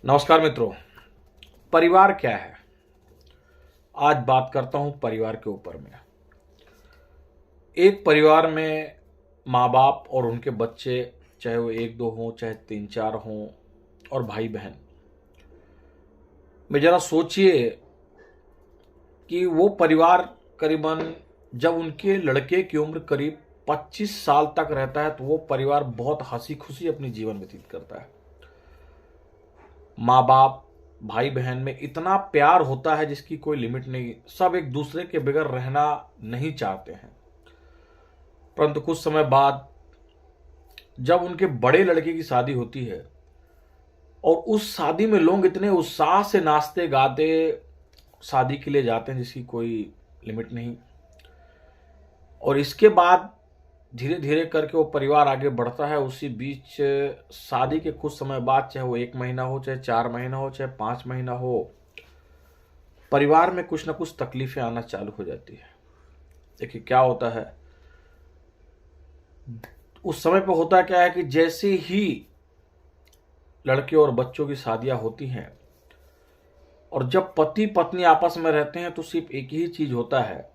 नमस्कार मित्रों। परिवार क्या है? आज बात करता हूं परिवार के ऊपर में। एक परिवार में माँ बाप और उनके बच्चे, चाहे वो एक दो हों चाहे तीन चार हों, और भाई बहन में जरा सोचिए कि वो परिवार करीबन जब उनके लड़के की उम्र करीब 25 साल तक रहता है तो वो परिवार बहुत हंसी खुशी अपनी जीवन व्यतीत करता है। माँ बाप भाई बहन में इतना प्यार होता है जिसकी कोई लिमिट नहीं। सब एक दूसरे के बगैर रहना नहीं चाहते हैं, परंतु कुछ समय बाद जब उनके बड़े लड़के की शादी होती है और उस शादी में लोग इतने उत्साह से नाचते गाते शादी के लिए जाते हैं जिसकी कोई लिमिट नहीं। और इसके बाद धीरे धीरे करके वो परिवार आगे बढ़ता है। उसी बीच शादी के कुछ समय बाद, चाहे वो 1 महीना हो चाहे 4 महीना हो चाहे 5 महीना हो, परिवार में कुछ ना कुछ तकलीफें आना चालू हो जाती है। देखिए क्या होता है, उस समय पे होता क्या है कि जैसे ही लड़के और बच्चों की शादियां होती हैं और जब पति पत्नी आपस में रहते हैं तो सिर्फ एक ही चीज होता है,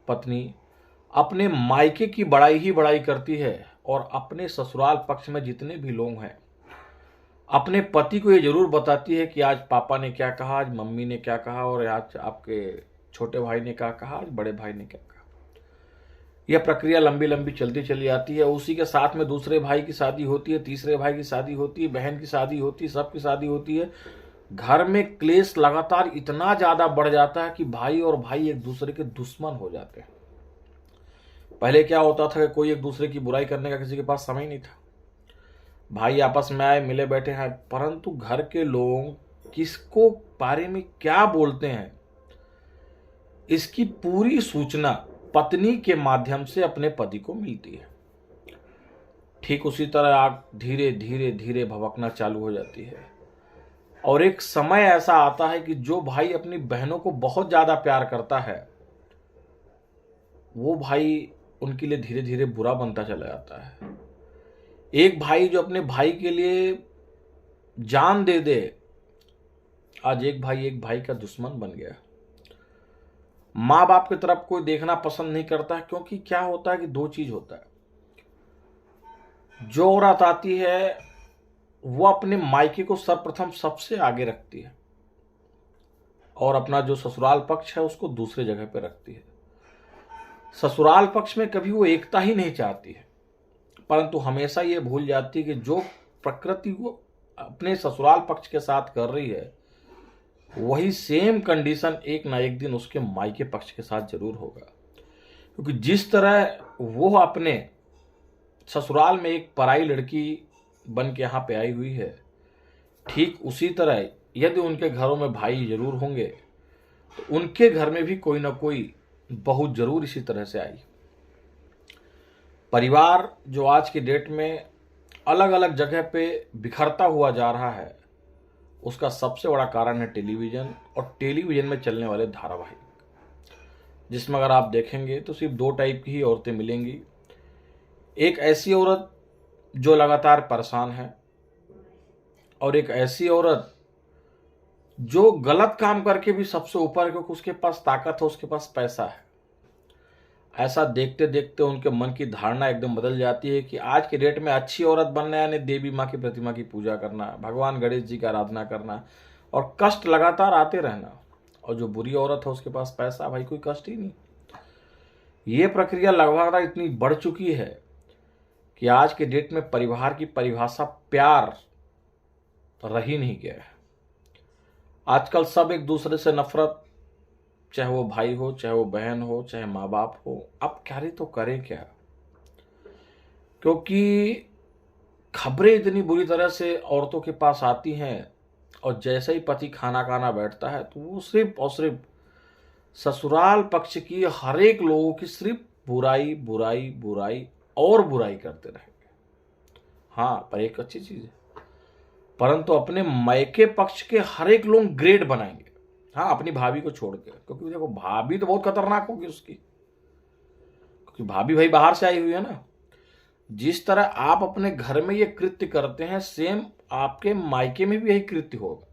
पत्नी अपने मायके की बड़ाई ही बड़ाई करती है और अपने ससुराल पक्ष में जितने भी लोग हैं अपने पति को ये जरूर बताती है कि आज पापा ने क्या कहा, आज मम्मी ने क्या कहा, और आज आपके छोटे भाई ने क्या कहा, आज बड़े भाई ने क्या कहा। यह प्रक्रिया लंबी लंबी चलती चली आती है। उसी के साथ में दूसरे भाई की शादी होती है, तीसरे भाई की शादी होती है, बहन की शादी होती है, सबकी शादी होती है। घर में क्लेश लगातार इतना ज्यादा बढ़ जाता है कि भाई और भाई एक दूसरे के दुश्मन हो जाते हैं। पहले क्या होता था कि कोई एक दूसरे की बुराई करने का किसी के पास समय नहीं था। भाई आपस में आए, मिले बैठे हैं, परंतु घर के लोग किसको बारे में क्या बोलते हैं इसकी पूरी सूचना पत्नी के माध्यम से अपने पति को मिलती है। ठीक उसी तरह आग धीरे धीरे धीरे भभकना चालू हो जाती है और एक समय ऐसा आता है कि जो भाई अपनी बहनों को बहुत ज्यादा प्यार करता है वो भाई उनके लिए धीरे धीरे बुरा बनता चला जाता है। एक भाई जो अपने भाई के लिए जान दे दे, आज एक भाई का दुश्मन बन गया। माँ बाप की तरफ कोई देखना पसंद नहीं करता है, क्योंकि क्या होता है कि दो चीज होता है। जो औरत आती है वो अपने मायके को सर्वप्रथम सबसे आगे रखती है और अपना जो ससुराल पक्ष है उसको दूसरे जगह पे रखती है। ससुराल पक्ष में कभी वो एकता ही नहीं चाहती है, परंतु हमेशा ये भूल जाती है कि जो प्रकृति वो अपने ससुराल पक्ष के साथ कर रही है वही सेम कंडीशन एक ना एक दिन उसके मायके पक्ष के साथ जरूर होगा। क्योंकि जिस तरह वो अपने ससुराल में एक पराई लड़की बन के यहाँ पे आई हुई है, ठीक उसी तरह यदि उनके घरों में भाई जरूर होंगे तो उनके घर में भी कोई ना कोई बहू जरूर इसी तरह से आई। परिवार जो आज की डेट में अलग अलग जगह पे बिखरता हुआ जा रहा है उसका सबसे बड़ा कारण है टेलीविजन और टेलीविजन में चलने वाले धारावाहिक, जिसमें अगर आप देखेंगे तो सिर्फ दो टाइप की ही औरतें मिलेंगी। एक ऐसी औरत जो लगातार परेशान है और एक ऐसी औरत जो गलत काम करके भी सबसे ऊपर है, क्योंकि उसके पास ताकत है, उसके पास पैसा है। ऐसा देखते देखते उनके मन की धारणा एकदम बदल जाती है कि आज के डेट में अच्छी औरत बनना है यानी देवी माँ की प्रतिमा की पूजा करना, भगवान गणेश जी की आराधना करना और कष्ट लगातार आते रहना। और जो बुरी औरत है उसके पास पैसा, भाई कोई कष्ट ही नहीं। ये प्रक्रिया लगातार इतनी बढ़ चुकी है कि आज के डेट में परिवार की परिभाषा प्यार रह ही नहीं गया है। आजकल सब एक दूसरे से नफरत, चाहे वो भाई हो चाहे वो बहन हो चाहे माँ बाप हो। अब क्या तो करें क्या, क्योंकि खबरें इतनी बुरी तरह से औरतों के पास आती हैं और जैसे ही पति खाना खाना बैठता है तो वो सिर्फ और सिर्फ ससुराल पक्ष की हर एक लोगों की सिर्फ बुराई बुराई बुराई और बुराई करते रहेंगे। हाँ, पर एक अच्छी चीज है, परंतु अपने मायके पक्ष के हर एक लोग ग्रेड बनाएंगे। हाँ, अपनी भाभी को छोड़ के, क्योंकि देखो भाभी तो बहुत खतरनाक होगी उसकी, क्योंकि भाभी बाहर से आई हुई है ना। जिस तरह आप अपने घर में ये कृत्य करते हैं सेम आपके मायके में भी यही कृत्य होगा।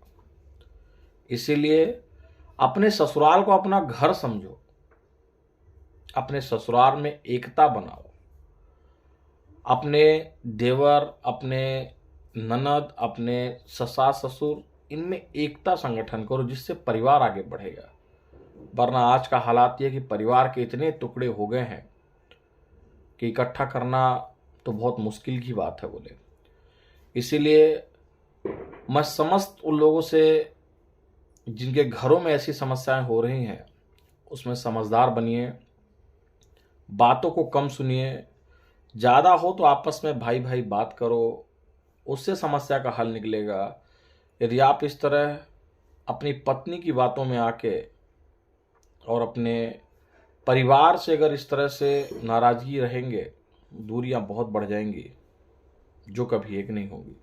इसीलिए अपने ससुराल को अपना घर समझो, अपने ससुराल में एकता बनाओ, अपने देवर, अपने ननद, अपने ससास ससुर, इनमें एकता संगठन करो, जिससे परिवार आगे बढ़ेगा। वरना आज का हालात ये कि परिवार के इतने टुकड़े हो गए हैं कि इकट्ठा करना तो बहुत मुश्किल की बात है बोले। इसीलिए मैं समस्त उन लोगों से जिनके घरों में ऐसी समस्याएं हो रही हैं, उसमें समझदार बनिए, बातों को कम सुनिए, ज़्यादा हो तो आपस में भाई भाई बात करो, उससे समस्या का हल निकलेगा। यदि आप इस तरह अपनी पत्नी की बातों में आके और अपने परिवार से अगर इस तरह से नाराज़गी रहेंगे, दूरियां बहुत बढ़ जाएंगी, जो कभी एक नहीं होगी।